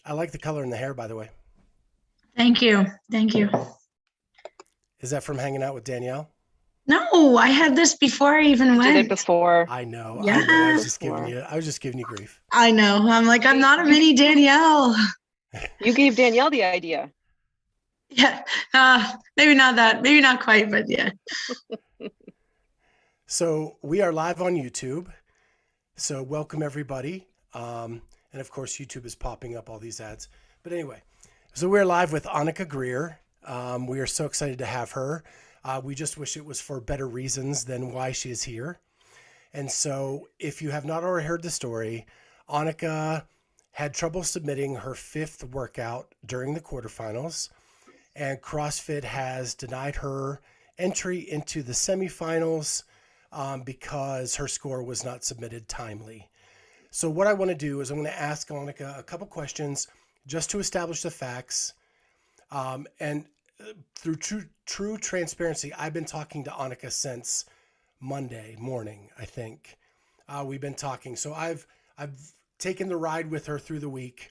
I like the color in the hair, by the way. Thank you. Thank you. Is that from hanging out with Danielle? No, I had this before I even went. Did it before. I know. Yeah. I know. I was just giving you grief. I know. I'm like, I'm not a mini Danielle. You gave Danielle the idea. Yeah. Maybe not quite, but yeah. So we are live on YouTube. So welcome everybody. And of course, YouTube is popping up all these ads. But anyway, so we're live with Anikha Greer. We are so excited to have her. We just wish it was for better reasons than why she is here. And so if you have not already heard the story, Anikha had trouble submitting her 5th workout during the quarterfinals, and CrossFit has denied her entry into the semifinals because her score was not submitted timely. So what I want to do is I'm going to ask Anikha a couple questions just to establish the facts. And through true transparency, I've been talking to Anikha since Monday morning, I think. We've been talking. So I've taken the ride with her through the week,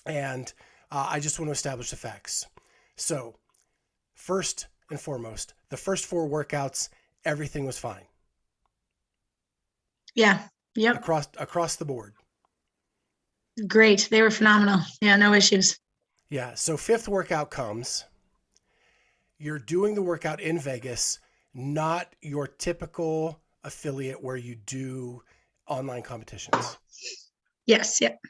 and I just want to establish the facts. So first and foremost, the first 4 workouts, everything was fine. Yeah. Yep. Across the board. Great. They were phenomenal. Yeah, no issues. Yeah. So 5th workout comes. You're doing the workout in Vegas, not your typical affiliate where you do online competitions. Yes. Yep.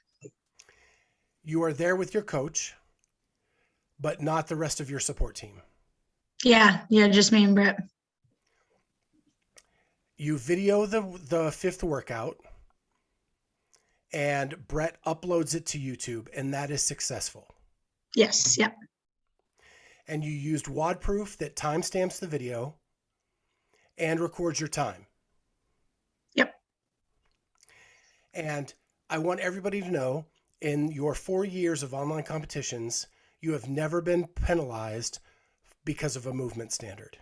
You are there with your coach, but not the rest of your support team. Yeah. Yeah. Just me and Brent. You video the 5th workout, and Brett uploads it to YouTube, and that is successful. Yes. Yep. And you used WOD Proof that timestamps the video and records your time. Yep. And I want everybody to know, in your 4 years of online competitions, you have never been penalized because of a movement standard.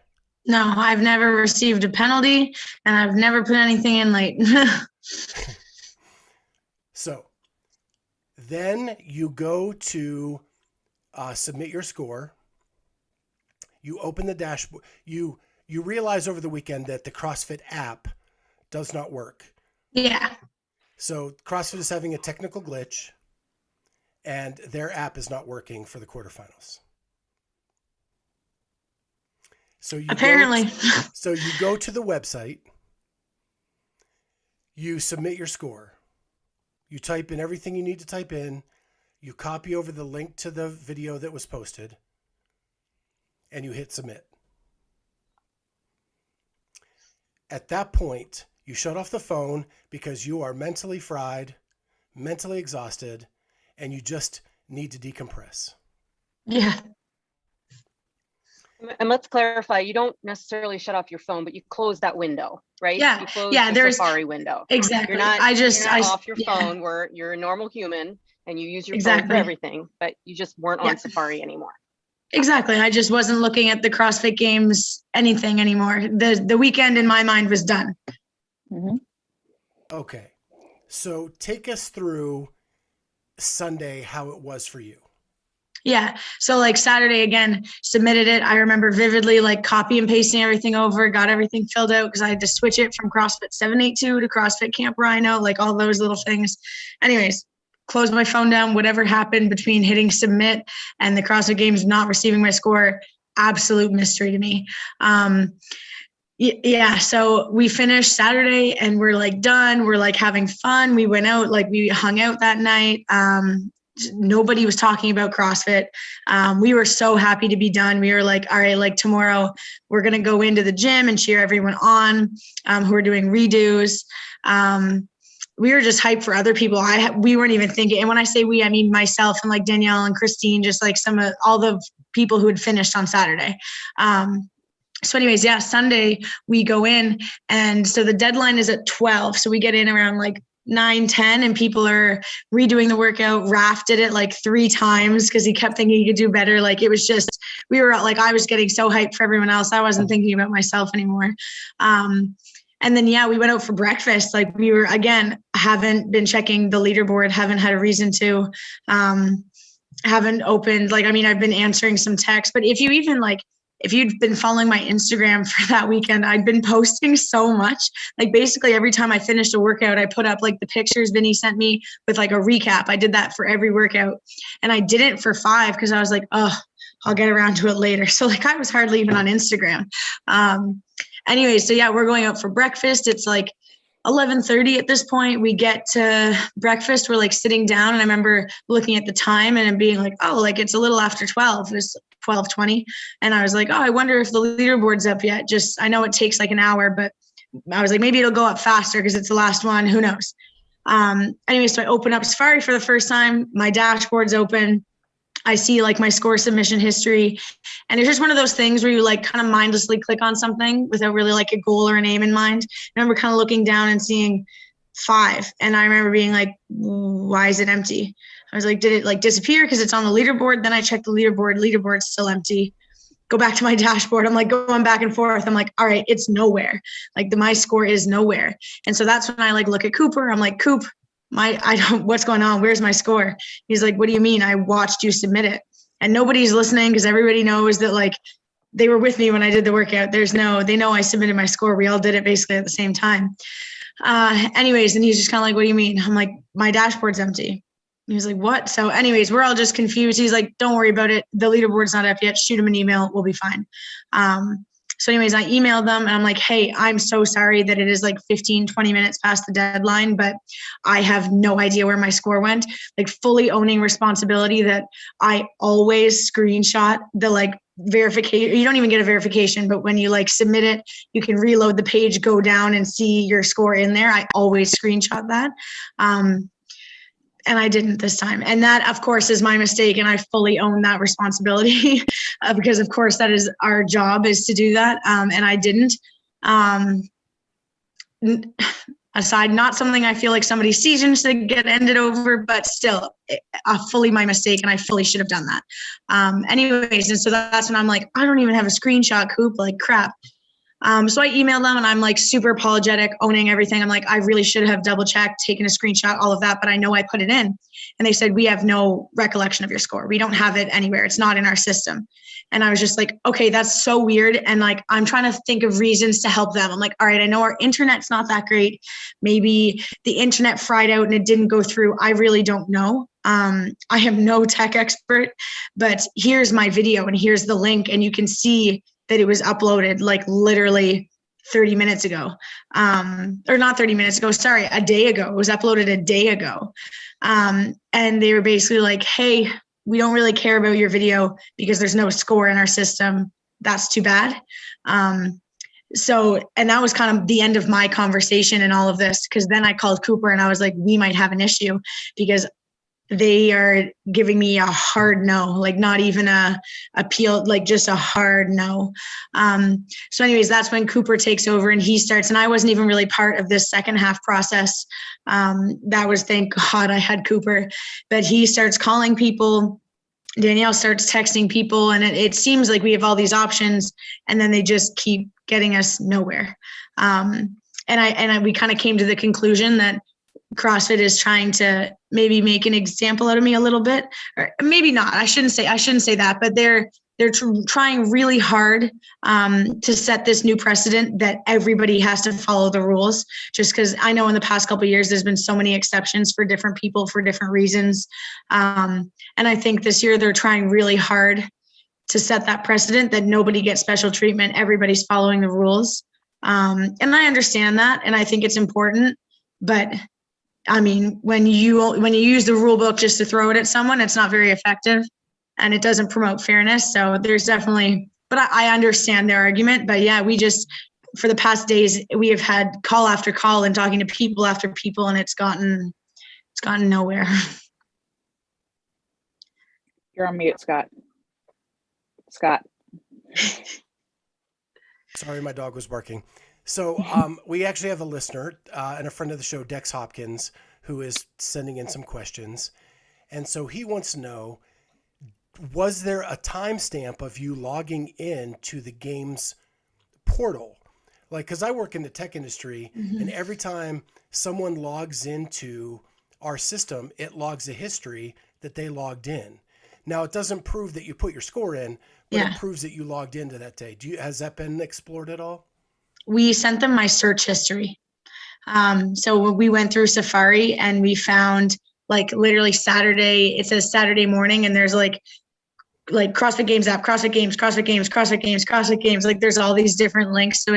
No, I've never received a penalty, and I've never put anything in late. So then you go to submit your score. You open the dashboard. You realize over the weekend that the CrossFit app does not work. Yeah. So CrossFit is having a technical glitch, and their app is not working for the quarterfinals. So you apparently. You go to the website, you submit your score, you type in everything you need to type in, you copy over the link to the video that was posted, and you hit submit. At that point, you shut off the phone because you are mentally fried, mentally exhausted, and you just need to decompress. Yeah. And let's clarify, you don't necessarily shut off your phone, but you close that window, right? Yeah. You close Yeah, the Safari window. Exactly. You're not off your yeah. phone where you're a normal human and you use your exactly. phone for everything, but you just weren't on Safari anymore. Exactly. I just wasn't looking at the CrossFit Games, anything anymore. The weekend in my mind was done. Mm-hmm. Okay. So take us through Sunday, how it was for you. Yeah. So like Saturday again, submitted it. I remember vividly like copy and pasting everything over, got everything filled out because I had to switch it from CrossFit 782 to CrossFit Camp Rhino, like all those little things. Anyways, closed my phone down. Whatever happened between hitting submit and the CrossFit Games not receiving my score, absolute mystery to me. Yeah. So we finished Saturday and we're like done. We're like having fun. We went out, like we hung out that night. Nobody was talking about CrossFit. We were so happy to be done. We were like, all right, like tomorrow we're going to go into the gym and cheer everyone on who are doing redos. We were just hyped for other people. We weren't even thinking. And when I say we, I mean myself and like Danielle and Christine, just like some of all the people who had finished on Saturday. So anyways, yeah, Sunday we go in, and so the deadline is at 12. So we get in around like 9-10, and people are redoing the workout. Raph did it like 3 times because he kept thinking he could do better. Like it was just, we were like, I was getting so hyped for everyone else. I wasn't thinking about myself anymore. And then, yeah, we went out for breakfast. Like we were, again, haven't been checking the leaderboard, haven't had a reason to, haven't opened, like, I mean, I've been answering some texts, but if you'd been following my Instagram for that weekend, I'd been posting so much. Like basically every time I finished a workout, I put up like the pictures Vinny sent me with like a recap. I did that for every workout, and I didn't for 5 because I was like, oh, I'll get around to it later. So like I was hardly even on Instagram. Anyway, so yeah, we're going out for breakfast. It's like 11:30 at this point. We get to breakfast. We're like sitting down, and I remember looking at the time and being like, oh, like it's a little after 12. It was 12:20. And I was like, oh, I wonder if the leaderboard's up yet. Just, I know it takes like an hour, but I was like, maybe it'll go up faster because it's the last one. Who knows? Anyway, so I open up Safari for the first time. My dashboard's open. I see like my score submission history, and it's just one of those things where you like kind of mindlessly click on something without really like a goal or an aim in mind. I remember kind of looking down and seeing 5, and I remember being like, why is it empty? I was like, did it like disappear because it's on the leaderboard? Then I checked the leaderboard's still empty. Go back to my dashboard. I'm like going back and forth. I'm like, all right, it's nowhere. Like my score is nowhere. And so that's when I like look at Cooper. I'm like, Coop, what's going on? Where's my score? He's like, what do you mean? I watched you submit it. And nobody's listening because everybody knows that like they were with me when I did the workout. They know I submitted my score. We all did it basically at the same time. Anyways, and he's just kind of like, what do you mean? I'm like, my dashboard's empty. He was like, what? So anyways, we're all just confused. He's like, don't worry about it. The leaderboard's not up yet. Shoot him an email. We'll be fine. So anyways, I emailed them and I'm like, hey, I'm so sorry that it is like 15, 20 minutes past the deadline, but I have no idea where my score went. Like fully owning responsibility that I always screenshot the like verification. You don't even get a verification, but when you like submit it, you can reload the page, go down and see your score in there. I always screenshot that. And I didn't this time. And that, of course, is my mistake. And I fully own that responsibility because, of course, that is our job is to do that. And I didn't. Aside, not something I feel like somebody seasons to get ended over, but still fully my mistake. And I fully should have done that. Anyways, and so that's when I'm like, I don't even have a screenshot, Coop, like crap. So I emailed them and I'm like super apologetic, owning everything. I'm like, I really should have double checked, taken a screenshot, all of that, but I know I put it in. And they said, we have no recollection of your score. We don't have it anywhere. It's not in our system. And I was just like, okay, that's so weird. And like, I'm trying to think of reasons to help them. I'm like, all right, I know our internet's not that great. Maybe the internet fried out and it didn't go through. I really don't know. I am no tech expert, but here's my video and here's the link. And you can see that it was uploaded like literally 30 minutes ago, or not 30 minutes ago, sorry, a day ago. It was uploaded a day ago. And they were basically like, hey, we don't really care about your video because there's no score in our system. That's too bad. So, and that was kind of the end of my conversation and all of this, because then I called Cooper and I was like, we might have an issue because they are giving me a hard no, like not even a appeal, like just a hard no. So anyways, that's when Cooper takes over and he starts, and I wasn't even really part of this second half process. That was, thank God I had Cooper, but he starts calling people. Danielle starts texting people, and it seems like we have all these options, and then they just keep getting us nowhere. We kind of came to the conclusion that CrossFit is trying to maybe make an example out of me a little bit, or maybe not. I shouldn't say that, but they're trying really hard to set this new precedent that everybody has to follow the rules. Just because I know in the past couple of years there's been so many exceptions for different people for different reasons, and I think this year they're trying really hard to set that precedent that nobody gets special treatment. Everybody's following the rules, and I understand that, and I think it's important, but I mean, when you use the rule book just to throw it at someone, it's not very effective and it doesn't promote fairness. So there's definitely, but I understand their argument. But yeah, we just, for the past days, we have had call after call and talking to people after people, and it's gotten nowhere. You're on mute, Scott. Scott. Sorry, my dog was barking. So we actually have a listener and a friend of the show, Dex Hopkins, who is sending in some questions. And so he wants to know, was there a timestamp of you logging in to the games portal? Like, because I work in the tech industry, and every time someone logs into our system, it logs a history that they logged in. Now, it doesn't prove that you put your score in, but it proves that you logged into that day. Has that been explored at all? We sent them my search history. So we went through Safari and we found like literally Saturday, it says Saturday morning, and there's like CrossFit Games app, CrossFit Games, CrossFit Games, CrossFit Games, CrossFit Games. Like there's all these different links. So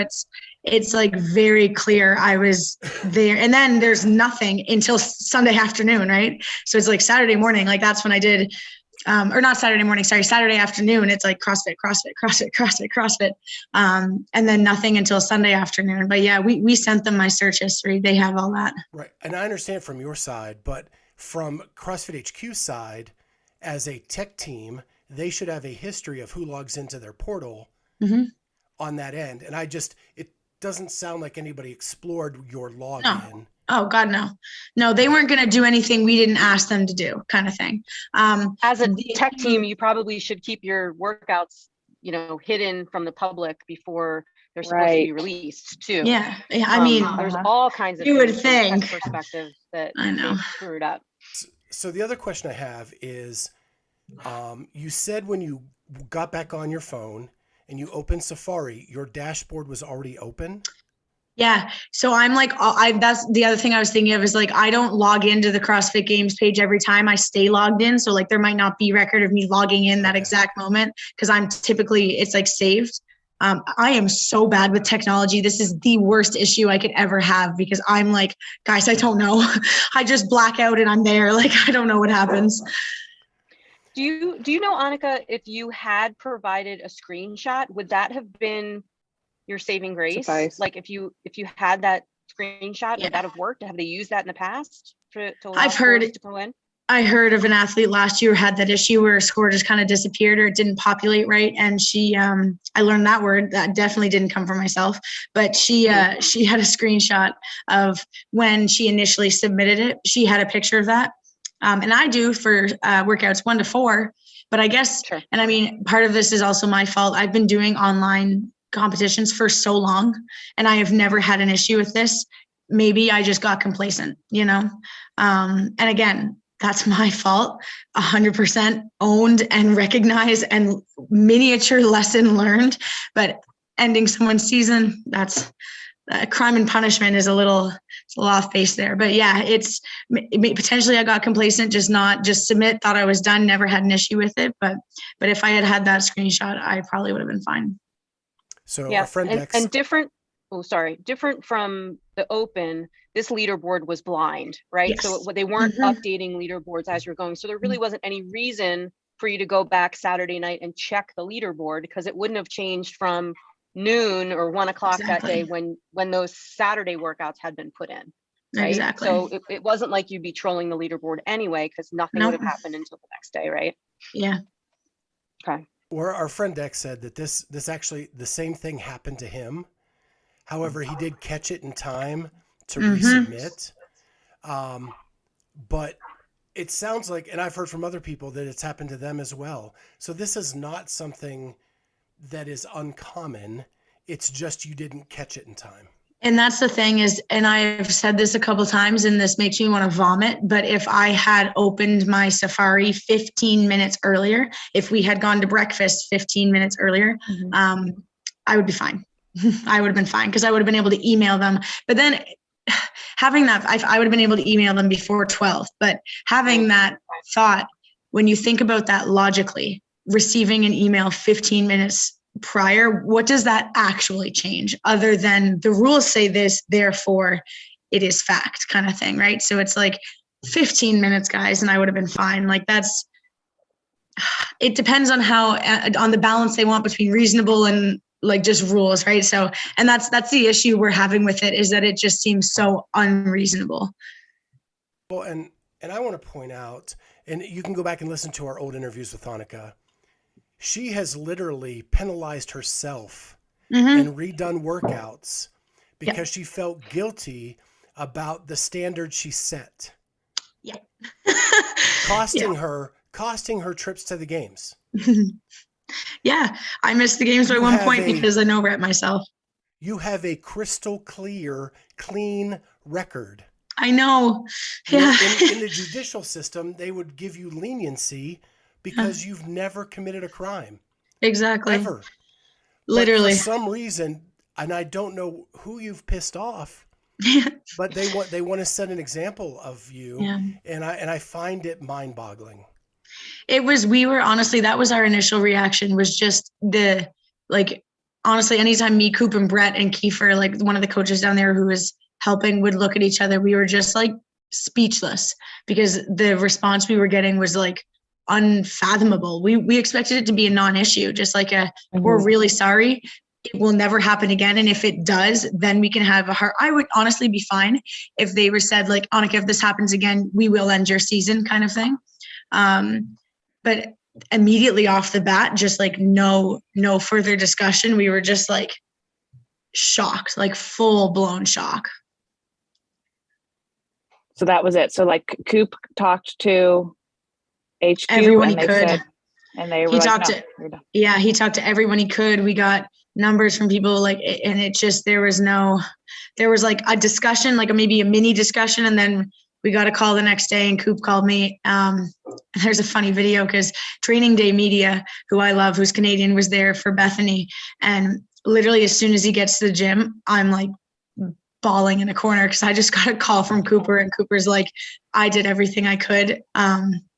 it's like very clear I was there. And then there's nothing until Sunday afternoon, right? So it's like Saturday morning, like that's when I did, or not Saturday morning, sorry, Saturday afternoon. It's like CrossFit, CrossFit, CrossFit, CrossFit, CrossFit. And then nothing until Sunday afternoon. But yeah, we sent them my search history. They have all that. Right. And I understand from your side, but from CrossFit HQ side, as a tech team, they should have a history of who logs into their portal on that end. And it doesn't sound like anybody explored your login. No. Oh God, no. No, they weren't going to do anything we didn't ask them to do, kind of thing. As a tech team, you probably should keep your workouts, hidden from the public before they're supposed to be released too. Yeah. I mean, there's all kinds of you would things from a think tech perspective that I know screwed up. So the other question I have is, you said when you got back on your phone and you opened Safari, your dashboard was already open? Yeah. So I'm like, that's the other thing I was thinking of is like, I don't log into the CrossFit Games page every time. I stay logged in. So like there might not be record of me logging in that exact moment because it's like saved. I am so bad with technology. This is the worst issue I could ever have because I'm like, guys, I don't know. I just black out and I'm there. Like, I don't know what happens. Do you know, Anikha, if you had provided a screenshot, would that have been your saving grace? Suffice. Like if you had that screenshot, would that have worked? Have they used that in the past to allow I've heard scores to go in? I heard of an athlete last year who had that issue where a score just kind of disappeared or it didn't populate right. And she, I learned that word. That definitely didn't come from myself, but she had a screenshot of when she initially submitted it. She had a picture of that. And I do for workouts 1 to 4, but I guess, and I mean, part of this is also my fault. I've been doing online competitions for so long and I have never had an issue with this. Maybe I just got complacent, and again, that's my fault, 100% owned and recognized and miniature lesson learned, but ending someone's season, that's crime and punishment is a little off base there. But yeah, potentially I got complacent, just submit, thought I was done, never had an issue with it. But if I had that screenshot, I probably would have been fine. So our friend Dex, and different from the open, this leaderboard was blind, right? Yes. So they weren't updating leaderboards as you're going. So there really wasn't any reason for you to go back Saturday night and check the leaderboard because it wouldn't have changed from noon or 1 o'clock that day when those Saturday workouts had been put in. Right? Exactly. So it wasn't like you'd be trolling the leaderboard anyway, because nothing would have happened until the next day, right? Yeah. Okay. Or our friend Dex said that this actually the same thing happened to him. However, he did catch it in time to resubmit. But it sounds like, and I've heard from other people that it's happened to them as well. So this is not something that is uncommon. It's just you didn't catch it in time. And that's the thing is, and I've said this a couple of times and this makes me want to vomit, but if I had opened my Safari 15 minutes earlier, if we had gone to breakfast 15 minutes earlier, I would be fine. I would have been fine because I would have been able to email them. But then having that, I would have been able to email them before 12. But having that thought, when you think about that logically, receiving an email 15 minutes prior, what does that actually change other than the rules say this, therefore it is fact kind of thing, right? So it's like 15 minutes, guys, and I would have been fine. Like it depends on on the balance they want between reasonable and like just rules, right? So, and that's the issue we're having with it, is that it just seems so unreasonable. Well, and I want to point out, and you can go back and listen to our old interviews with Anikha. She has literally penalized herself and redone workouts because she felt guilty about the standard she set. Yeah. Costing her trips to the games. Yeah, I missed the games by 1 point because I know Brent myself. you have a crystal clean record. I know. You know, Yeah. in the judicial system, they would give you leniency because you've never committed a crime, Exactly. ever. But for Literally. some reason, and I don't know who you've pissed off, but they want to set an example of you, Yeah. and I find it mind-boggling. We were honestly, that was our initial reaction, was just honestly, anytime me, Coop, and Brett and Kiefer, like one of the coaches down there who was helping, would look at each other, we were just like speechless, because the response we were getting was like unfathomable. We expected it to be a non-issue, just like we're really sorry. It will never happen again. And if it does, then we can have I would honestly be fine if they were said like, Anikha, if this happens again, we will end your season, kind of thing. But immediately off the bat, just like no further discussion. We were just like shocked, like full blown shock. So that was it. So like Coop talked to HQ Everyone and he could. They were he talked to everyone he could. We got numbers from people, and it just, there was like a discussion, like maybe a mini discussion. And then we got a call the next day, and Coop called me. There's a funny video because Training Day Media, who I love, who's Canadian, was there for Bethany. And literally as soon as he gets to the gym, I'm like bawling in a corner because I just got a call from Cooper, and Cooper's like, I did everything I could,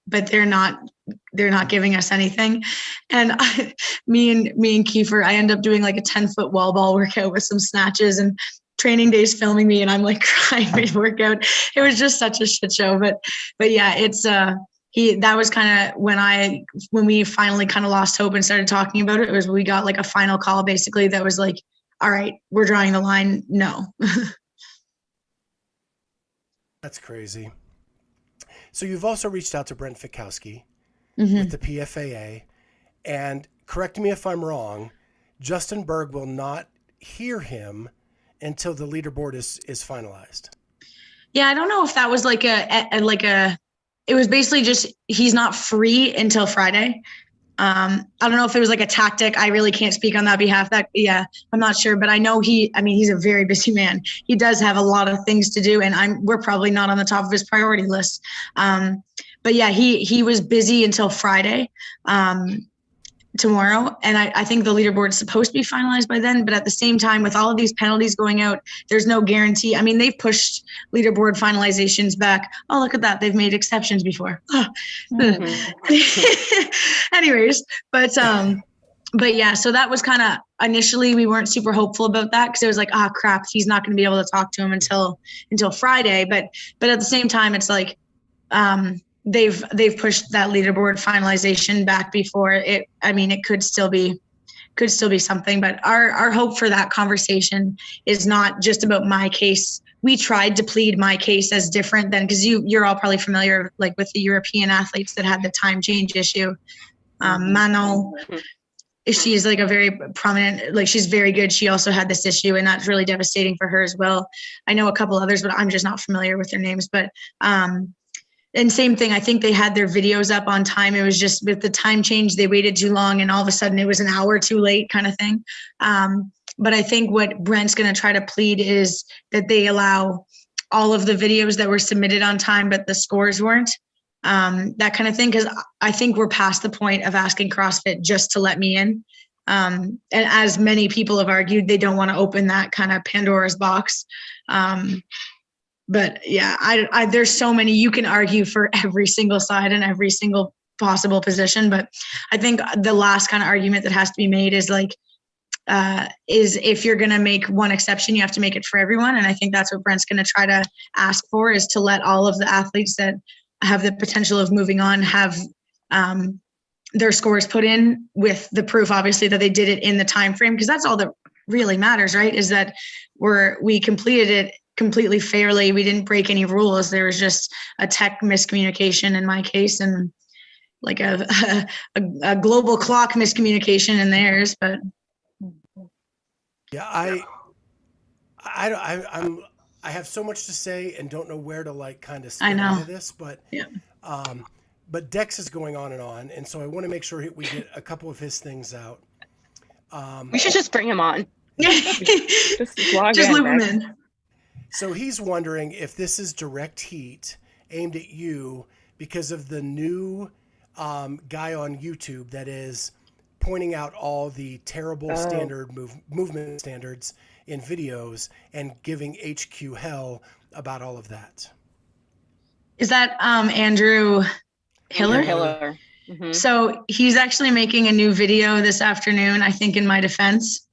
but they're not giving us anything. And me and Kiefer, I end up doing like a 10-foot wall ball workout with some snatches, and Training Day's filming me, and I'm like crying mid-workout. It was just such a shit show. But yeah, it's that was kind of when we finally kind of lost hope and started talking about it. It was, we got like a final call basically that was like, all right, we're drawing the line. No. That's crazy. So you've also reached out to Brent Fikowski Mm-hmm. with the PFAA, and correct me if I'm wrong, Justin Berg will not hear him until the leaderboard is finalized. Yeah, I don't know if that was like it was basically just, he's not free until Friday. I don't know if it was like a tactic. I really can't speak on that behalf. I'm not sure, but I know he's a very busy man. He does have a lot of things to do, and we're probably not on the top of his priority list. But yeah, he was busy until Friday, tomorrow. And I think the leaderboard is supposed to be finalized by then, but at the same time, with all of these penalties going out, there's no guarantee. I mean, they've pushed leaderboard finalizations back. Oh, look at that. They've made exceptions before. Anyways, but yeah, so that was kind of, initially we weren't super hopeful about that, because it was like, crap, he's not going to be able to talk to him until Friday. But at the same time, it's like, they've pushed that leaderboard finalization back before it. I mean, it could still be something, but our hope for that conversation is not just about my case. We tried to plead my case as different than, because you're all probably familiar, like with the European athletes that had the time change issue. Manon, she's like a very prominent, like she's very good. She also had this issue, and that's really devastating for her as well. I know a couple others, but I'm just not familiar with their names. But and same thing, I think they had their videos up on time. It was just with the time change, they waited too long, and all of a sudden it was an hour too late, kind of thing. But I think what Brent's going to try to plead is that they allow all of the videos that were submitted on time, but the scores weren't, that kind of thing. Because I think we're past the point of asking CrossFit just to let me in. And as many people have argued, they don't want to open that kind of Pandora's box. But yeah, I there's so many, you can argue for every single side and every single possible position. But I think the last kind of argument that has to be made is like, is if you're going to make one exception, you have to make it for everyone. And I think that's what Brent's going to try to ask for, is to let all of the athletes that have the potential of moving on have their scores put in with the proof, obviously, that they did it in the time frame, because that's all that really matters, right? Is that we completed it completely fairly. We didn't break any rules. There was just a tech miscommunication in my case, and like a global clock miscommunication in theirs. But yeah, I have so much to say and don't know where to like kind of spin into this, but yeah. But Dex is going on, and so I want to make sure we get a couple of his things out. We should just bring him on. Just log Just in, loop him Dex. in. So he's wondering if this is direct heat aimed at you because of the new guy on YouTube that is pointing out all the terrible standard movement standards in videos and giving HQ hell about all of that. Is that Andrew Hiller? Hiller. Mm-hmm. So he's actually making a new video this afternoon, I think, in my defense.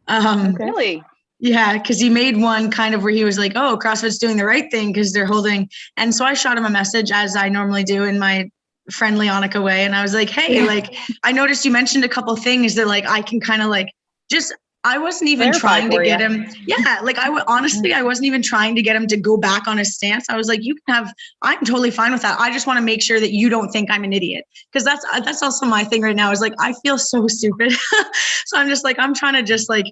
Really? Yeah, because he made one kind of where he was like, oh, CrossFit's doing the right thing because they're holding. And so I shot him a message, as I normally do in my friendly Anikha way. And I was like, hey, like, I noticed you mentioned a couple things that like I can kind of like just, I wasn't even Clarify trying to for get ya. him. Yeah, like honestly, I wasn't even trying to get him to go back on his stance. I was like, you can have, I'm totally fine with that. I just want to make sure that you don't think I'm an idiot. Because that's also my thing right now is like, I feel so stupid. So I'm just like, I'm trying to just like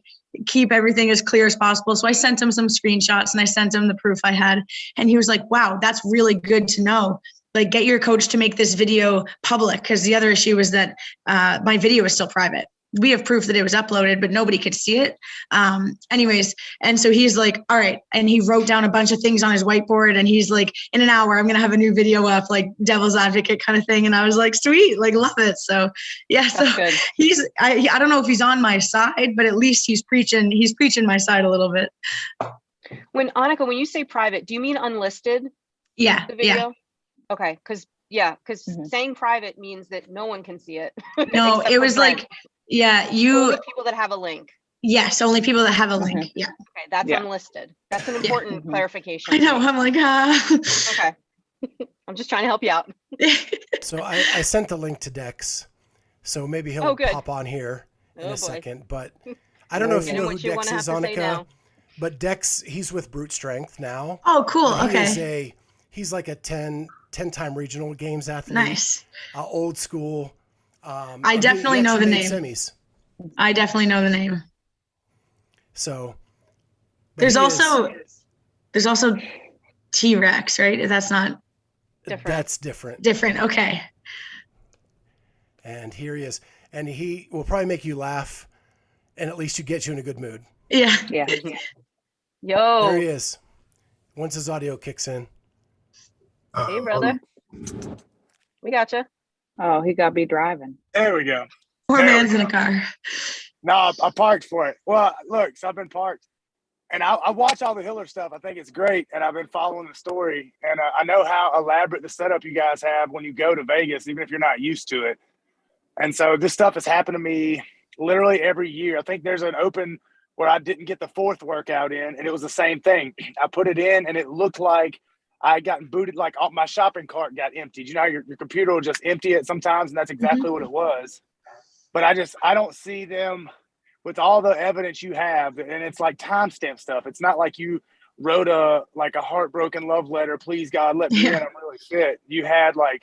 keep everything as clear as possible. So I sent him some screenshots and I sent him the proof I had. And he was like, wow, that's really good to know. Like, get your coach to make this video public. Because the other issue was that my video is still private. We have proof that it was uploaded, but nobody could see it. Anyways, and so he's like, all right. And he wrote down a bunch of things on his whiteboard. And he's like, in an hour, I'm going to have a new video up, like devil's advocate kind of thing. And I was like, sweet, like love it. So yeah, so he's, I don't know if he's on my side, but at least he's preaching my side a little bit. Anikha, when you say private, do you mean unlisted? Yeah. The video? Yeah. Okay. Because saying private means that no one can see it. No, it was Brent. like, yeah, you only people that have a link. Yes, only people that have a link. Mm-hmm. Yeah. Okay, that's unlisted. That's an important clarification. I know. I'm like, Okay. I'm just trying to help you out. So I sent the link to Dex, so maybe he'll pop on here in a second. But I don't know if you know who Dex is, Anikha. But Dex, he's with Brute Strength now. Oh, cool. Okay. He's like a 10-time regional games athlete. Nice. Old school. I definitely know the name. Semis. I definitely know the name. So there's also T-Rex, right? That's not different. That's different. Different. Okay. And here he is. And he will probably make you laugh and at least get you in a good mood. Yeah. Yeah. Yo. There he is. Once his audio kicks in. Hey, brother. We gotcha. Oh, he got to be driving. There we go. Poor man's in a car. No, I parked for it. Well, look, so I've been parked. And I watch all the Hiller stuff. I think it's great. And I've been following the story. And I know how elaborate the setup you guys have when you go to Vegas, even if you're not used to it. And so this stuff has happened to me literally every year. I think there's an open where I didn't get the fourth workout in. And it was the same thing. I put it in and it looked like I had gotten booted, like my shopping cart got emptied. You know how your computer will just empty it sometimes, and that's exactly what it was. But I don't see them with all the evidence you have, and it's like timestamp stuff. It's not like you wrote a heartbroken love letter, please God, let me in, I'm really fit. You had like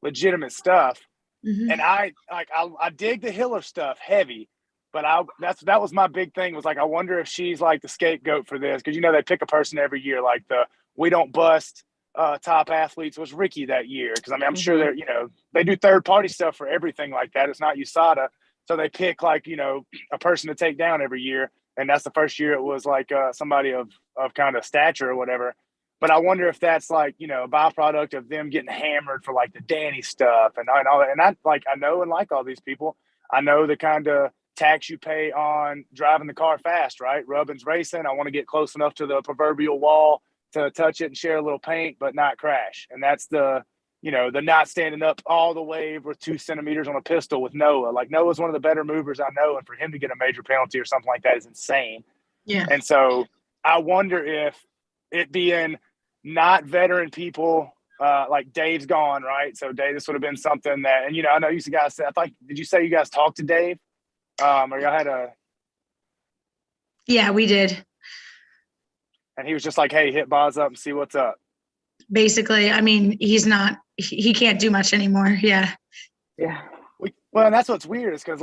legitimate stuff. And I dig the Hiller stuff heavy, but that was my big thing, was like, I wonder if she's like the scapegoat for this, because they pick a person every year, like the we don't bust top athletes was Ricky that year. Because I'm sure they're, they do third party stuff for everything like that. It's not USADA. So they pick like, a person to take down every year. And that's the first year it was like somebody of kind of stature or whatever. But I wonder if that's like, a byproduct of them getting hammered for like the Danny stuff and all that. And I know and like all these people. I know the kind of tax you pay on driving the car fast, right? Rubbin's racing. I want to get close enough to the proverbial wall to touch it and share a little paint, but not crash. And that's the not standing up all the way with 2 centimeters on a pistol with Noah. Like, Noah's one of the better movers I know, and for him to get a major penalty or something like that is insane. Yeah. And so I wonder if it being not veteran people, like Dave's gone, right? So Dave, this would have been something that, and I know you guys said, did you say you guys talked to Dave? Or y'all had a? Yeah, we did. And he was just like, hey, hit Boz up and see what's up. Basically, he can't do much anymore. Yeah. Yeah. Well, and that's what's weird is because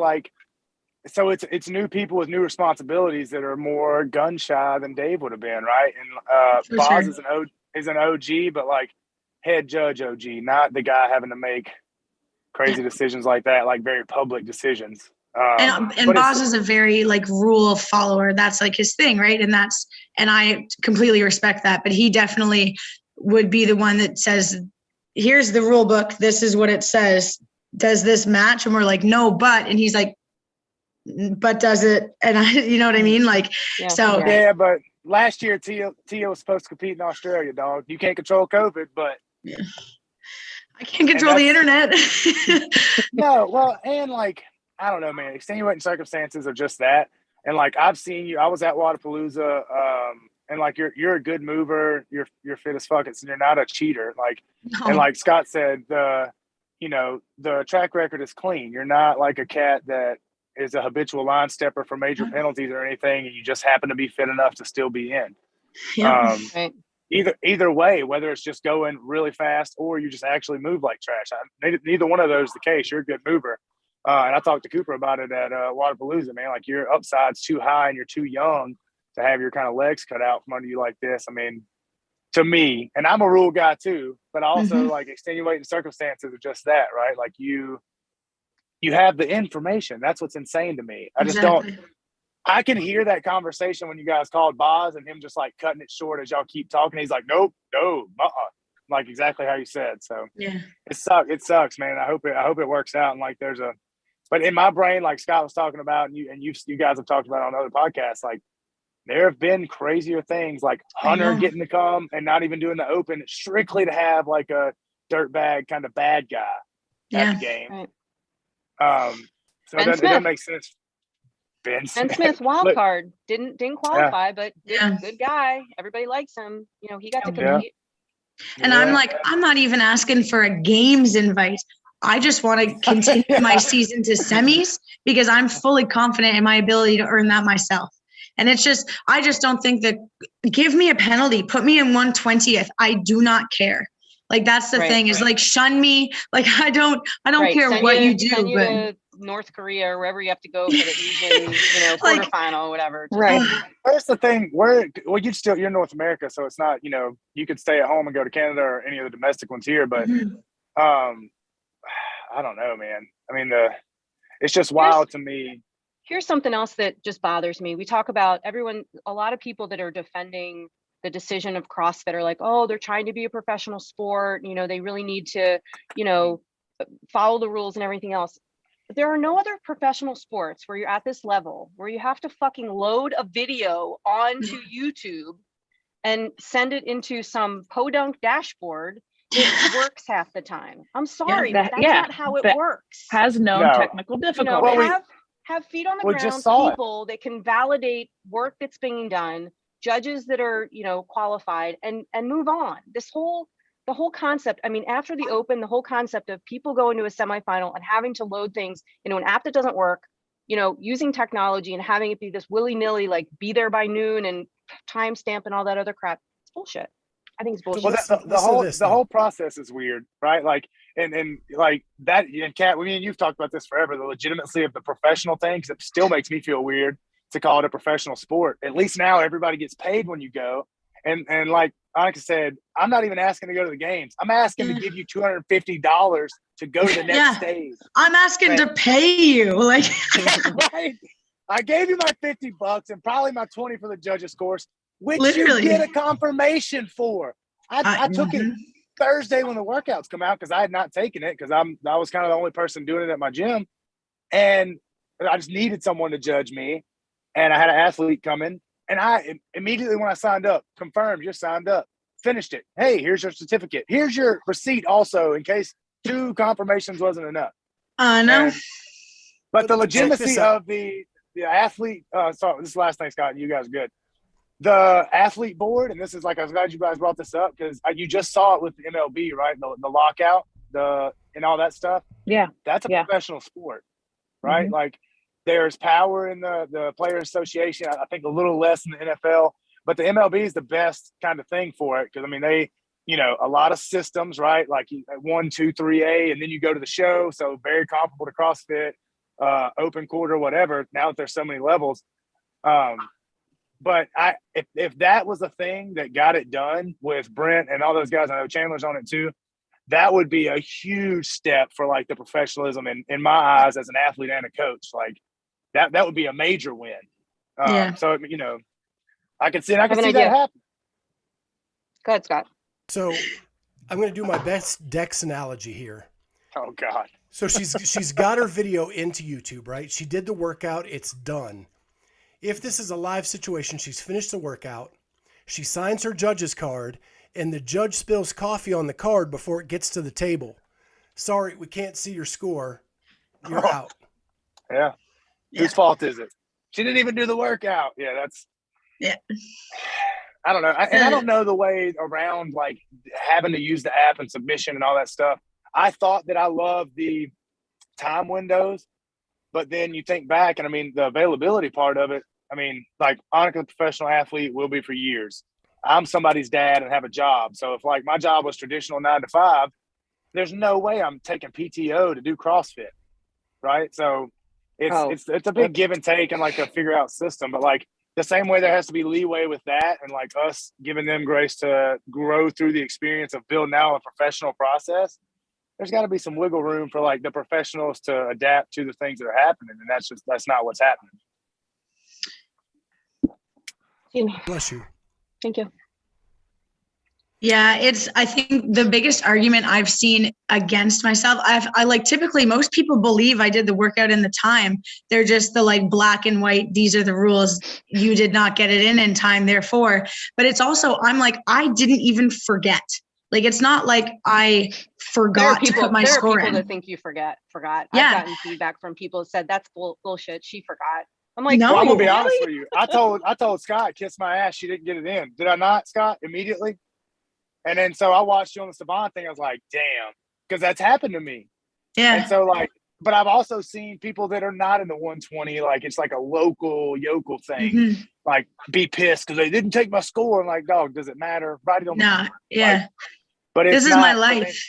so it's new people with new responsibilities that are more gun shy than Dave would have been, right? And Boz is an OG, but like head judge OG, not the guy having to make crazy decisions like that, like very public decisions. And but Boz is a very like rule follower. That's like his thing, right? And I completely respect that. But he definitely would be the one that says, here's the rule book. This is what it says. Does this match? And we're like, no, but, and he's like, but does it? And you know what I mean? Like, so. Yeah, but last year, Tia was supposed to compete in Australia, dog. You can't control COVID, but. Yeah. I can't control the internet. No, well, and like, I don't know, man. Extenuating circumstances are just that. And like, I've seen you. I was at Wadapalooza, and like, you're a good mover. You're fit as fuck. And you're not a cheater. Like, and like Scott said, the track record is clean. You're not like a cat that is a habitual line stepper for major penalties or anything, and you just happen to be fit enough to still be in. Yeah. Right. Either way, whether it's just going really fast or you just actually move like trash. Neither one of those is the case. You're a good mover. And I talked to Cooper about it at Wadapalooza, man. Like, your upside's too high and you're too young to have your kind of legs cut out from under you like this. I mean, to me, and I'm a rule guy too, but also like extenuating circumstances are just that, right? Like you have the information. That's what's insane to me. I just don't. I can hear that conversation when you guys called Boz and him just like cutting it short as y'all keep talking. He's like, nope, no, like exactly how you said. So yeah, it sucks, man. I hope it works out. And like, but in my brain, like Scott was talking about, and you guys have talked about on other podcasts, like there have been crazier things, like Hunter getting to come and not even doing the open strictly to have like a dirtbag kind of bad guy at the game. Right. So it doesn't make sense. Ben Smith wild card didn't qualify, but good guy. Everybody likes him. You know, he got to compete. And I'm like, I'm not even asking for a games invite. I just want to continue my season to semis because I'm fully confident in my ability to earn that myself. And it's just, I just don't think that, give me a penalty, put me in 120th. I do not care. Like, that's the thing is like, shun me. Like, I don't care what you do, but North Korea or wherever you have to go for the Asian, quarterfinal or whatever. Right. That's the thing. You're North America, so it's not, you could stay at home and go to Canada or any of the domestic ones here, but I don't know, man. I mean, it's just wild to me. Here's something else that just bothers me. We talk about a lot of people that are defending the decision of CrossFit are like, oh, they're trying to be a professional sport. They really need to, follow the rules and everything else. There are no other professional sports where you're at this level where you have to fucking load a video onto YouTube and send it into some podunk dashboard. It works half the time. I'm sorry, but that's not how it works. Has no technical difficulty. Have feet on the ground people that can validate work that's being done, judges that are, qualified, and move on. The whole concept, I mean, after the open, the whole concept of people going to a semifinal and having to load things into an app that doesn't work, using technology and having it be this willy-nilly, like be there by noon and timestamp and all that other crap. It's bullshit. I think it's bullshit. Well, the whole process is weird, right? Like, and like that, and Kat, you've talked about this forever, the legitimacy of the professional thing, because it still makes me feel weird to call it a professional sport. At least now everybody gets paid when you go. And like Anikha said, I'm not even asking to go to the games. I'm asking to give you $250 to go to the next stage. I'm asking to pay you. Like, right. I gave you my $50 and probably my 20 for the judges course, which literally you get a confirmation for. I took it Thursday when the workouts come out because I had not taken it because I was kind of the only person doing it at my gym. And I just needed someone to judge me. And I had an athlete come in. And I immediately, when I signed up, confirmed, you're signed up, finished it. Hey, here's your certificate. Here's your receipt also in case 2 confirmations wasn't enough. No. But the legitimacy of the athlete, sorry, this is the last thing, Scott, you guys are good. The athlete board, and this is like, I was glad you guys brought this up because you just saw it with the MLB, right? The lockout, and all that stuff. Yeah. That's a professional sport, right? Mm-hmm. Like, there's power in the Players Association. I think a little less in the NFL, but the MLB is the best kind of thing for it because, I mean, they, a lot of systems, right? Like 1, 2, 3A, and then you go to the show. So very comparable to CrossFit, open quarter, whatever. Now that there's so many levels, but if that was a thing that got it done with Brent and all those guys, I know Chandler's on it too. that would be a huge step for like the professionalism in my eyes as an athlete and a coach. Like that would be a major win. Yeah. So, you know, I can see that idea. happen. Go ahead, Scott. So I'm going to do my best Dex analogy here. Oh God. So she's got her video into YouTube, right? She did the workout. It's done. If this is a live situation, she's finished the workout. She signs her judge's card, and the judge spills coffee on the card before it gets to the table. Sorry, we can't see your score. You're out. Yeah. Whose fault is it? She didn't even do the workout. Yeah, I don't know. And I don't know the way around like having to use the app and submission and all that stuff. I thought that I loved the time windows, but then you think back, and I mean, the availability part of it, I mean, like Anika, the professional athlete, will be for years. I'm somebody's dad and have a job. So if like my job was traditional 9 to 5, there's no way I'm taking PTO to do CrossFit. Right. So it's a big give and take and like a figure out system, but like the same way there has to be leeway with that. And like us giving them grace to grow through the experience of building out a professional process. There's got to be some wiggle room for like the professionals to adapt to the things that are happening. And that's not what's happening. Bless you. Thank you. Yeah, I think the biggest argument I've seen against myself, I like typically most people believe I did the workout in the time. They're just the like black and white, these are the rules. You did not get it in time, therefore. But it's also, I'm like, I didn't even forget. Like, it's not like I forgot to put my score in. There are people that think you forgot. Yeah. I've gotten feedback from people who said that's bullshit. She forgot. I'm like, No. Well, I'm gonna be honest with you. I told Scott, kiss my ass. She didn't get it in. Did I not, Scott? Immediately. And then so I watched you on the Savant thing. I was like, damn, because that's happened to me. Yeah. And so like, but I've also seen people that are not in the 120. Like it's like a local yokel thing. Mm-hmm. Like be pissed because they didn't take my score. And like, dog, does it matter? Right? No. Yeah. Like, but it's this is my life.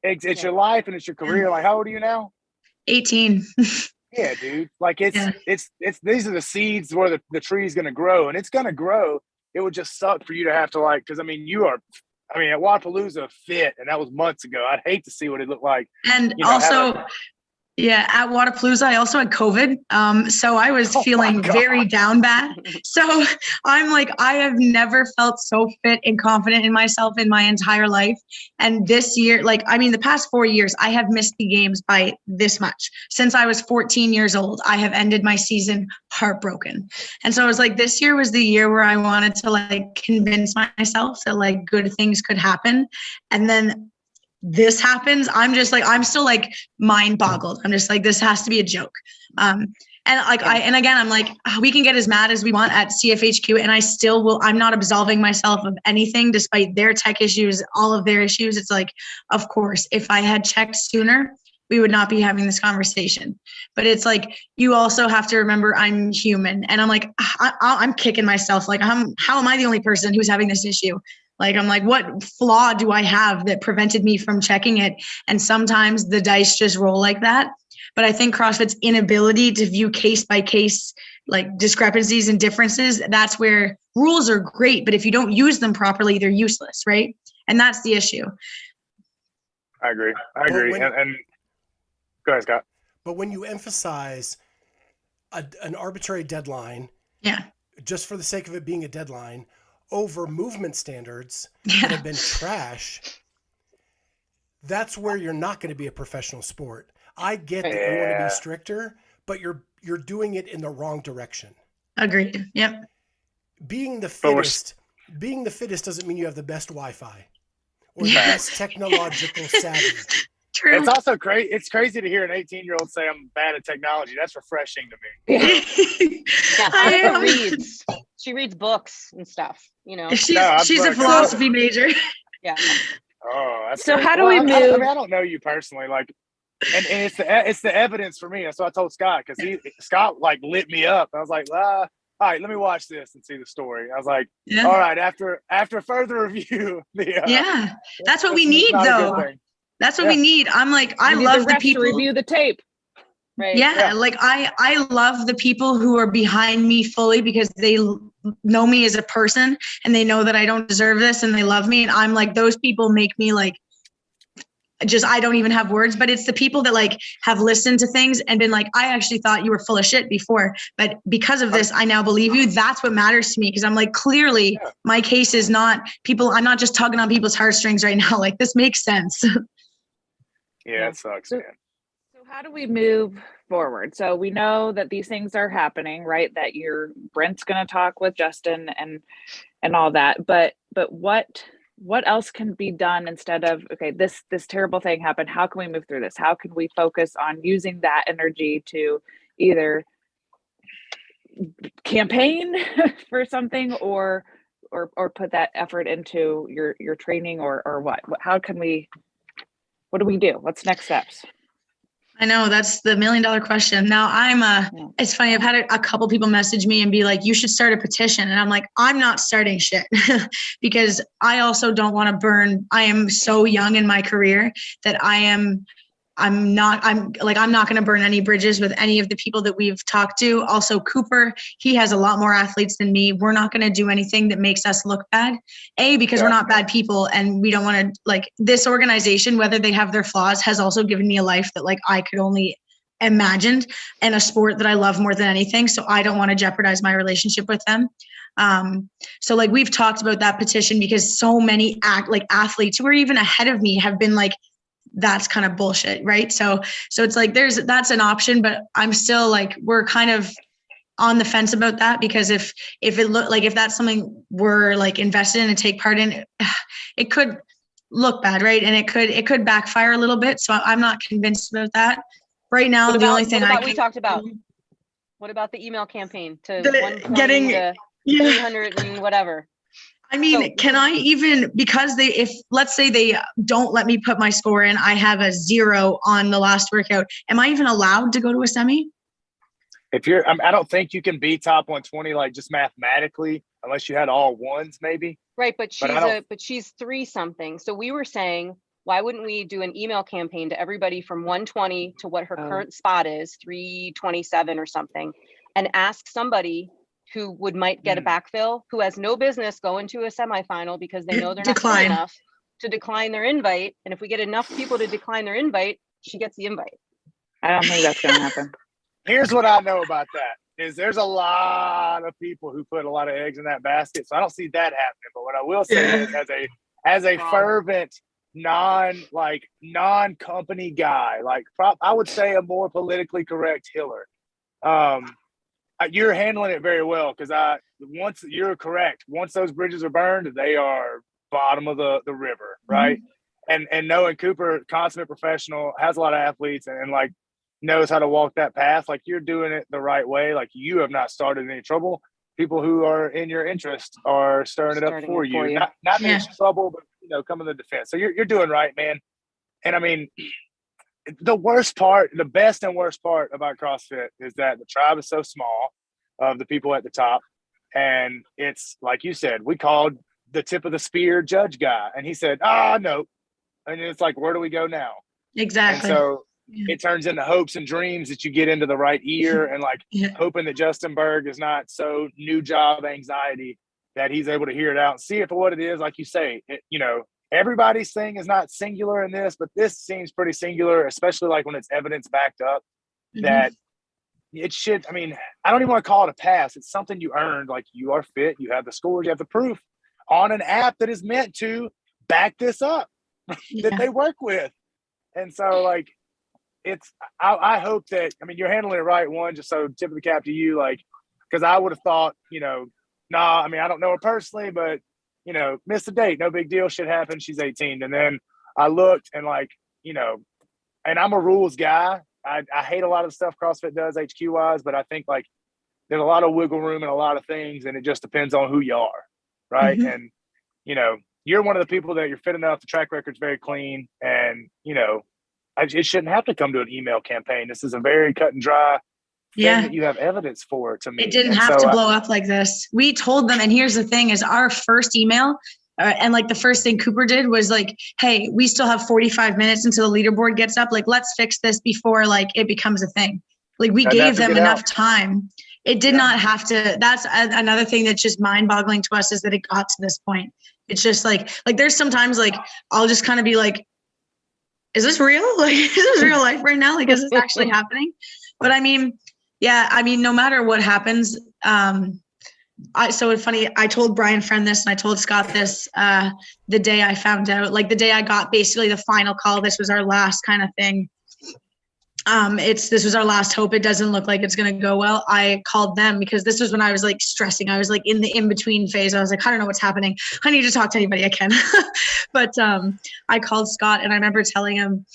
It's your life and it's your career. Like, how old are you now? 18. Yeah, dude. Like it's these are the seeds where the tree's gonna grow, and it's gonna grow. It would just suck for you to have to like, because I mean, at Wadapalooza fit, and that was months ago. I'd hate to see what it looked like. And also, yeah, at Wadapalooza, I also had COVID. So I was feeling very down bad. So I'm like, I have never felt so fit and confident in myself in my entire life. And this year, like, I mean, the past 4 years, I have missed the games by this much. Since I was 14 years old, I have ended my season heartbroken. And so I was like, this year was the year where I wanted to like convince myself that like good things could happen. And then this happens, I'm just like, I'm still like mind boggled. I'm just like, this has to be a joke. And like, I'm like, we can get as mad as we want at CFHQ, and I still will. I'm not absolving myself of anything despite their tech issues, all of their issues. It's like, of course, if I had checked sooner, we would not be having this conversation. But it's like, you also have to remember I'm human. And I'm like, I'm kicking myself. Like, how am I the only person who's having this issue? Like, I'm like, what flaw do I have that prevented me from checking it? And sometimes the dice just roll like that. But I think CrossFit's inability to view case by case, like discrepancies and differences, that's where rules are great. But if you don't use them properly, they're useless, right? And that's the issue. I agree. And go ahead, Scott. But when you emphasize an arbitrary deadline, just for the sake of it being a deadline, over movement standards that have been trash, that's where you're not going to be a professional sport. I get that you want to be stricter, but you're doing it in the wrong direction. Agreed. Yep. Being the fittest doesn't mean you have the best Wi-Fi or the best technological savvy. True. It's also crazy. It's crazy to hear an 18-year-old say I'm bad at technology. That's refreshing to me. Anika reads. She reads books and stuff. You know, she's a philosophy major. Yeah. Oh, that's so. great. How do we move? I don't know you personally, like, and it's the evidence for me. That's what I told Scott, because Scott like lit me up. I was like, all right, let me watch this and see the story. I was like, all right, after further review, that's what we need, though. That's what we need. I'm like, I love the people to review the tape. Right. Like I love the people who are behind me fully because they know me as a person and they know that I don't deserve this and they love me. And I'm like, those people make me like I don't even have words, but it's the people that like have listened to things and been like, I actually thought you were full of shit before, but because of this, I now believe you. That's what matters to me. Cause I'm like, clearly my case is not people. I'm not just tugging on people's heartstrings right now. Like this makes sense. Yeah, it sucks, man. So how do we move forward? So we know that these things are happening, right? That Brent's going to talk with Justin and all that, but what else can be done instead of, okay, this terrible thing happened. How can we move through this? How can we focus on using that energy to either campaign for something or put that effort into your training or what? What do we do? What's next steps? I know that's the $1 million question. Now it's funny. I've had a couple people message me and be like, you should start a petition. And I'm like, I'm not starting shit because I also don't want to burn. I am so young in my career that I'm not going to burn any bridges with any of the people that we've talked to. Also, Cooper, he has a lot more athletes than me. We're not going to do anything that makes us look bad. Because we're not bad people and we don't want to, like, this organization, whether they have their flaws, has also given me a life that like I could only imagined and a sport that I love more than anything. So I don't want to jeopardize my relationship with them. So like we've talked about that petition because so many athletes who are even ahead of me have been like, that's kind of bullshit. Right. So it's like, that's an option, but I'm still like, we're kind of on the fence about that because if that's something we're like invested in and take part in, it could look bad. Right. And it could backfire a little bit. So I'm not convinced about that right now. The only thing we talked about, what about the email campaign to getting to 300 and whatever? I mean, can I even, because if let's say they don't let me put my score in, I have a 0 on the last workout. Am I even allowed to go to a semi? I don't think you can be top 120, like just mathematically, unless you had all ones maybe. Right. But she's 3 something. So we were saying, why wouldn't we do an email campaign to everybody from 120 to what her current spot is, 327 or something, and ask somebody who might get a backfill, who has no business going to a semifinal because they know they're not good enough to decline their invite. And if we get enough people to decline their invite, she gets the invite. I don't think that's going to happen. Here's what I know about that is there's a lot of people who put a lot of eggs in that basket. So I don't see that happening. But what I will say is as a fervent, non-company guy, I would say a more politically correct Hiller. You're handling it very well because once you're correct, once those bridges are burned, they are bottom of the river, right? Mm-hmm. And knowing Cooper, consummate professional, has a lot of athletes and like knows how to walk that path, like you're doing it the right way. Like you have not started any trouble. People who are in your interest are stirring it up for you. Not in trouble, but come in the defense. So you're doing right, man. And I mean, the best and worst part about CrossFit is that the tribe is so small of the people at the top. And it's like you said, we called the tip of the spear judge guy and he said, no. And it's like, where do we go now? Exactly. And so it turns into hopes and dreams that you get into the right ear and hoping that Justin Berg is not so new job anxiety that he's able to hear it out and see it for what it is. Like you say, everybody's thing is not singular in this, but this seems pretty singular, especially like when it's evidence backed up that it should. I mean, I don't even want to call it a pass. It's something you earned. Like you are fit, you have the scores, you have the proof on an app that is meant to back this up that they work with. And so I hope that, I mean, you're handling it right. One, just so tip of the cap to you, because I would have thought, I mean, I don't know her personally, but missed a date, no big deal, shit happened, she's 18. And then I looked and and I'm a rules guy. I hate a lot of the stuff CrossFit does HQ wise, but I think there's a lot of wiggle room and a lot of things, and it just depends on who you are, right? And you're one of the people that you're fit enough, the track record's very clean, and it shouldn't have to come to an email campaign. This is a very cut and dry thing that you have evidence for, to me. It didn't have to blow up like this. We told them, and here's the thing, is our first email, and the first thing Cooper did was hey, we still have 45 minutes until the leaderboard gets up. Let's fix this before it becomes a thing. We gave them enough time. It did not have to. That's another thing that's just mind boggling to us, is that it got to this point. It's just there's sometimes I'll just kind of be is this real? Like, is this real life right now? Like, is this actually happening? But I mean, yeah, I mean, no matter what happens, so it's funny, I told Brian Friend this and I told Scott this the day I found out, like the day I got basically the final call, this was our last kind of thing. This was our last hope. It doesn't look like it's going to go well. I called them because this was when I was like stressing. I was like in the in-between phase. I was like, I don't know what's happening. I need to talk to anybody I can. But I called Scott and I remember telling him,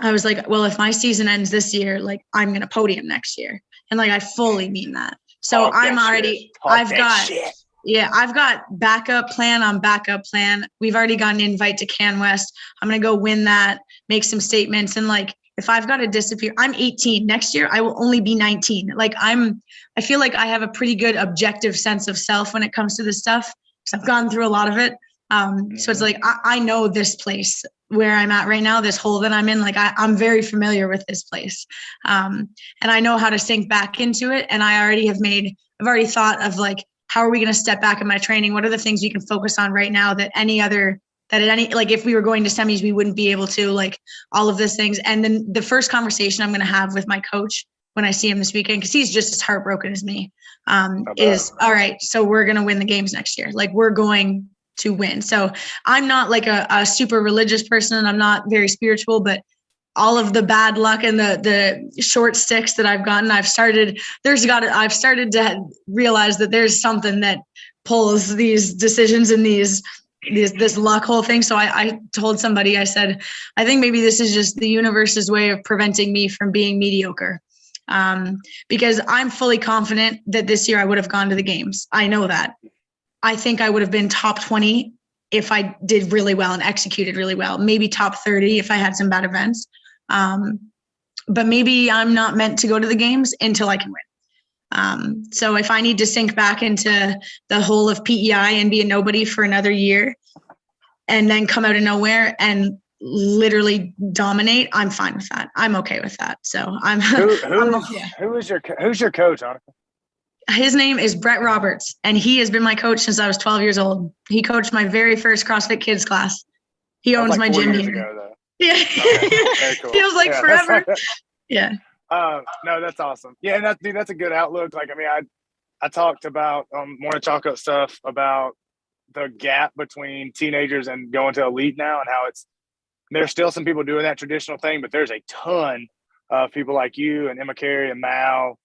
I was like, well, if my season ends this year, like I'm going to podium next year. And like, I fully mean that. So I'm already, I've got backup plan on backup plan. We've already got an invite to Can West. I'm going to go win that, make some statements. And like, if I've got to disappear, I'm 18 next year, I will only be 19. Like I feel like I have a pretty good objective sense of self when it comes to this stuff. So I've gone through a lot of it. So it's like, I know this place where I'm at right now, this hole that I'm in, like I'm very familiar with this place. And I know how to sink back into it. And I've already thought of like, how are we going to step back in my training? What are the things we can focus on right now that like if we were going to semis, we wouldn't be able to, like all of these things. And then the first conversation I'm going to have with my coach when I see him this weekend, because he's just as heartbroken as me, is all right, so we're going to win the games next year. Like we're going to win. So I'm not like a super religious person and I'm not very spiritual, but all of the bad luck and the short sticks that I've gotten, I've started to realize that there's something that pulls these decisions and this luck whole thing. So I told somebody, I said, I think maybe this is just the universe's way of preventing me from being mediocre. Because I'm fully confident that this year I would have gone to the games. I know that. I think I would have been top 20 if I did really well and executed really well, maybe top 30 if I had some bad events. But maybe I'm not meant to go to the games until I can win. So if I need to sink back into the hole of PEI and be a nobody for another year and then come out of nowhere and literally dominate, I'm fine with that. I'm okay with that. So who's your coach, Anikha? His name is Brent Roberts, and he has been my coach since I was 12 years old. He coached my very first CrossFit Kids class. He owns my gym here. Ago, yeah. Okay, cool. Feels like forever. Yeah. No, that's awesome. Yeah, and that's a good outlook. Like, I mean, I talked about Morning Chocolate stuff about the gap between teenagers and going to elite now, and how there's still some people doing that traditional thing, but there's a ton of people like you and Emma Carey and Mao.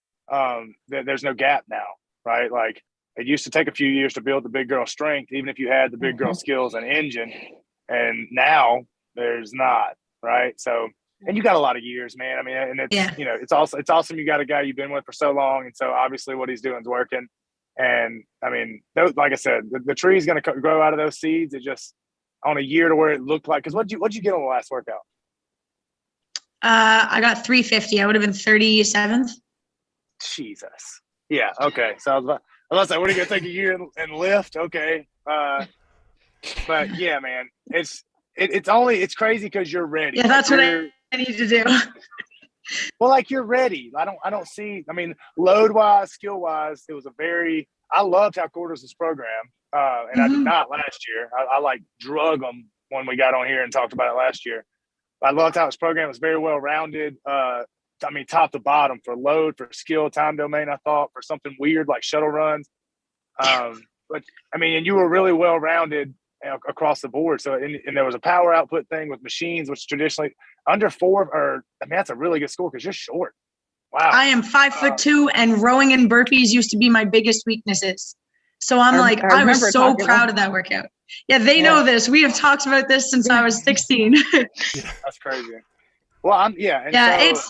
There's no gap now, right? Like it used to take a few years to build the big girl strength, even if you had the big girl skills and engine, and now there's not, right? So. And you got a lot of years, man. I mean, and it's it's awesome. You got a guy you've been with for so long. And so obviously what he's doing is working. And I mean, like I said, the tree is going to grow out of those seeds. It just on a year to where it looked like, cause what'd you get on the last workout? I got 350. I would have been 37th. Jesus. Yeah. Okay. So I was about to say, what are you going to take a year and lift? Okay. But yeah, man, it's crazy because you're ready. Yeah, that's what I need to do. Well, like you're ready. I don't see. I mean, load wise, skill wise, it was I loved how Quarters was programmed, and I did not last year. I like drug them when we got on here and talked about it last year. But I loved how his program was very well rounded. I mean, top to bottom for load, for skill, time domain. I thought for something weird like shuttle runs. But I mean, and you were really well rounded across the board. So, and there was a power output thing with machines, which traditionally under 4, or I mean, that's a really good score because you're short. Wow. I am 5'2", and rowing and burpees used to be my biggest weaknesses. So I was so proud of that workout. Yeah, they know this. We have talked about this since I was 16. That's crazy. Well, it's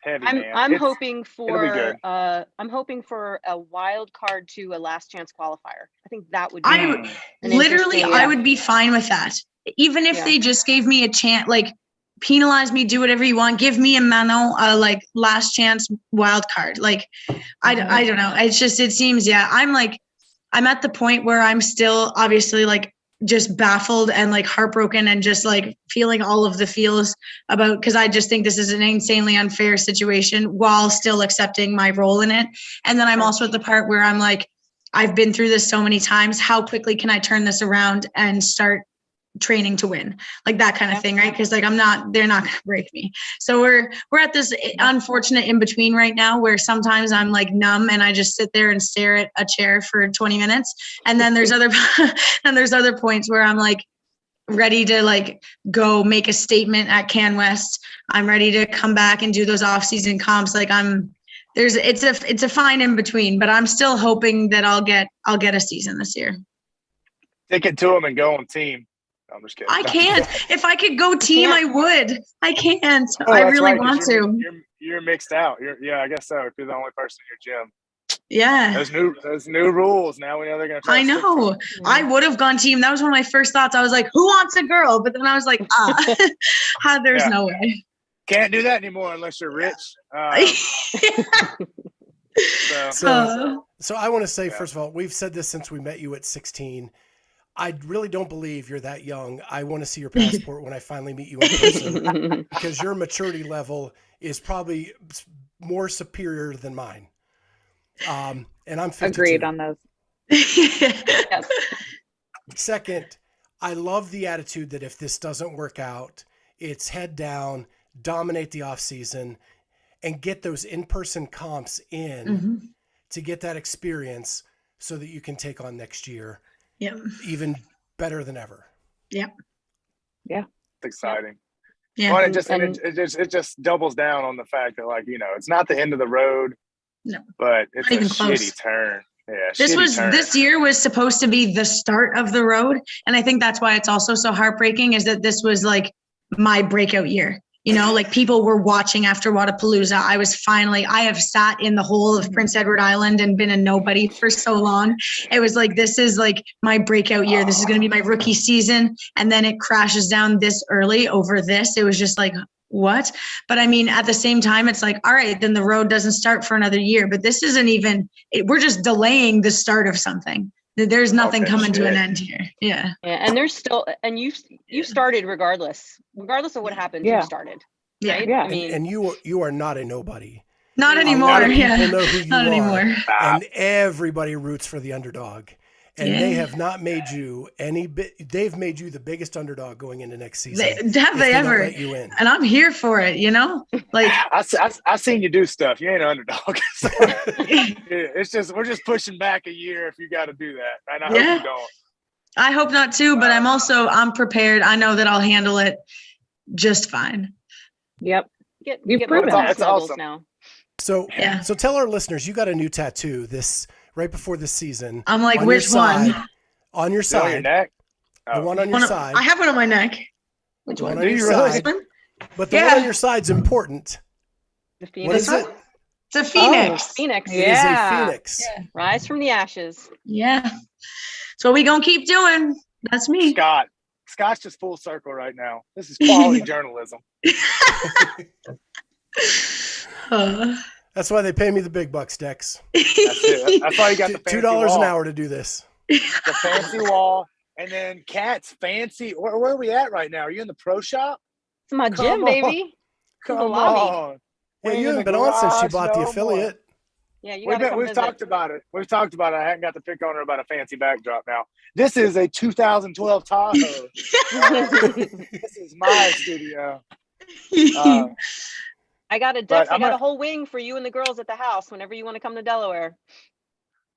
heavy, I'm hoping for I'm hoping for a wild card to a last chance qualifier. I think that would be I would be fine with that. Even if they just gave me a chance, like penalize me, do whatever you want, give me a like last chance wild card. Like I don't know. It's just, it seems, I'm at the point where I'm still obviously like just baffled and like heartbroken and just like feeling all of the feels about, because I just think this is an insanely unfair situation while still accepting my role in it. And then I'm also at the part where I'm like, I've been through this so many times. How quickly can I turn this around and start training to win, like that kind of thing, right? Because like they're not gonna break me. So we're at this unfortunate in between right now where sometimes I'm like numb and I just sit there and stare at a chair for 20 minutes, and then there's other points where I'm like ready to like go make a statement at Can West. I'm ready to come back and do those off-season comps. Like it's a fine in between, but I'm still hoping that I'll get a season this year. Stick it to them and go on team. I'm just kidding. I can't. If I could go team, I would. I can't. Oh, I that's really right, 'cause want to. You're mixed out. Yeah, I guess so. If you're the only person in your gym. Yeah. Those new rules. Now we know they're gonna try I to stick to know. them. I would have gone team. That was one of my first thoughts. I was like, who wants a girl? But then I was like, there's Yeah. no way. Can't do that anymore unless you're rich. So I want to say, first of all, we've said this since we met you at 16. I really don't believe you're that young. I want to see your passport when I finally meet you in person because your maturity level is probably more superior than mine. And I'm 52. Agreed on those. Yes. Second, I love the attitude that if this doesn't work out, it's head down, dominate the off season, and get those in-person comps in to get that experience so that you can take on next year. Yep. Even better than ever. Yep. Yeah. It's exciting. Yeah. Well, it just doubles down on the fact that, like, you know, it's not the end of the road. No. But it's Not even a close. shitty turn. Yeah. This year was supposed to be the start of the road. And I think that's why it's also so heartbreaking is that this was like my breakout year. You know, like people were watching after Wadapalooza. I have sat in the whole of Prince Edward Island and been a nobody for so long. It was like, this is like my breakout year. This is going to be my rookie season. And then it crashes down this early over this. It was just like, what? But I mean, at the same time, it's like, all right, then the road doesn't start for another year. But this isn't even, we're just delaying the start of something. There's nothing coming to an end here. Yeah. Yeah, and there's still, and you started regardless of what happens. Yeah. You started. Yeah. Right? Yeah. I mean, And you are not a nobody. Not A anymore. lot of people Yeah. know who you Not are, anymore. and everybody roots for the underdog. And they have not made you they've made you the biggest underdog going into next season. Have they don't ever? let you in. And I'm here for it, you know? Like, I seen you do stuff. You ain't an underdog. So, it's just we're just pushing back a year if you got to do that, and I hope you don't. I hope not too, but I'm prepared. I know that I'll handle it just fine. Yep. You've proven multiple it. That's levels awesome. now. So Yeah. so tell our listeners, you got a new tattoo right before this season. I'm like, on which your side, one? On your Is it on your side. neck? The one on your side. I have one on my neck. Which the one? one on Do your you really? side. This one? But the Yeah. one on your side's important. The What Phoenix. is it? It's a phoenix. Phoenix. It is a Yeah. phoenix. Rise from the ashes. Yeah. So we gonna keep doing. That's me. Scott's just full circle right now. This is quality journalism. That's why they pay me the big bucks, Dex. That's it. That's why you got the fancy $2 an wall. hour to do this. The fancy wall, and then Kat's fancy. Where are we at right now? Are you in the pro shop? It's my Come gym, on. baby. Come the lobby. on. Yeah, We ain't you in haven't the been on since she garage bought the no more. affiliate. Yeah, you gotta come We've visit. talked about it. I hadn't got to pick on her about a fancy backdrop now. This is a 2012 Tahoe. This is my studio. I got a whole wing for you and the girls at the house whenever you want to come to Delaware.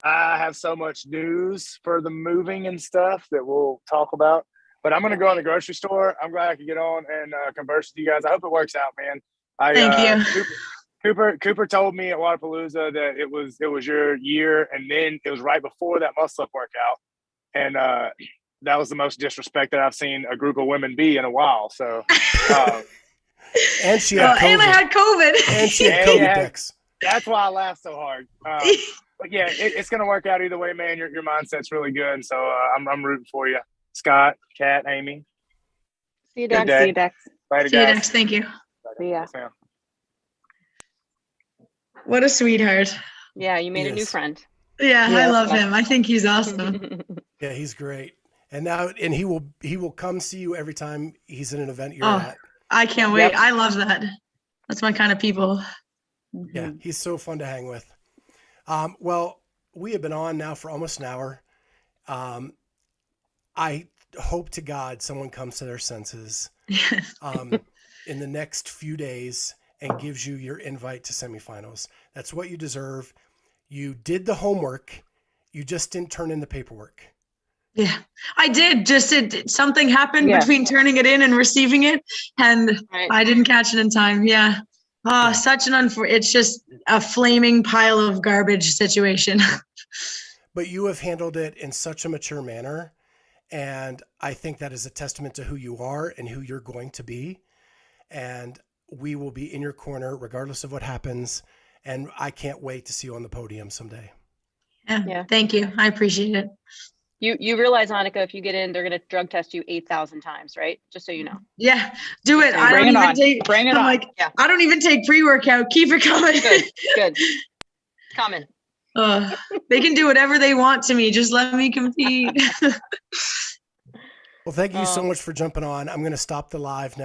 I have so much news for the moving and stuff that we'll talk about. But I'm going to go in the grocery store. I'm glad I could get on and converse with you guys. I hope it works out, man. Thank you. Cooper told me at Wadapalooza that it was your year, and then it was right before that muscle up workout, and that was the most disrespect that I've seen a group of women be in a while. So, And she had COVID. And I had COVID. And she had COVID, Dex. that's why I laughed so hard. But yeah, it's gonna work out either way, man. Your mindset's really good, so I'm rooting for you, Scott, Kat, Amy. See you, Good Dex. day. See you, Dex. Later, See you, guys. Dex. Thank you. See ya. Yes, ma'am. What a sweetheart. Yeah, you made a new Yes. friend. Yeah, I Yeah. love him. I think he's awesome. Yeah, he's great. And he will come see you every time he's in an event you're Oh. at. I can't wait. Yep. I love that. That's my kind of people. Yeah, he's so fun to hang with. Well, we have been on now for almost an hour. I hope to God someone comes to their senses in the next few days and gives you your invite to semifinals. That's what you deserve. You did the homework. You just didn't turn in the paperwork. Yeah, I did. Something happened between turning it in and receiving it, and I didn't catch it in time. Yeah. Oh, such an it's just a flaming pile of garbage situation. But you have handled it in such a mature manner. And I think that is a testament to who you are and who you're going to be. And we will be in your corner regardless of what happens. And I can't wait to see you on the podium someday. Yeah. Thank you. I appreciate it. You realize, Anika, if you get in, they're going to drug test you 8,000 times, right? Just so you know. Yeah, do it. Bring it on. Bring it on. Like, I don't even take pre-workout. Keep it coming. Good. Coming. They can do whatever they want to me. Just let me compete. Well, thank you so much for jumping on. I'm going to stop the live now.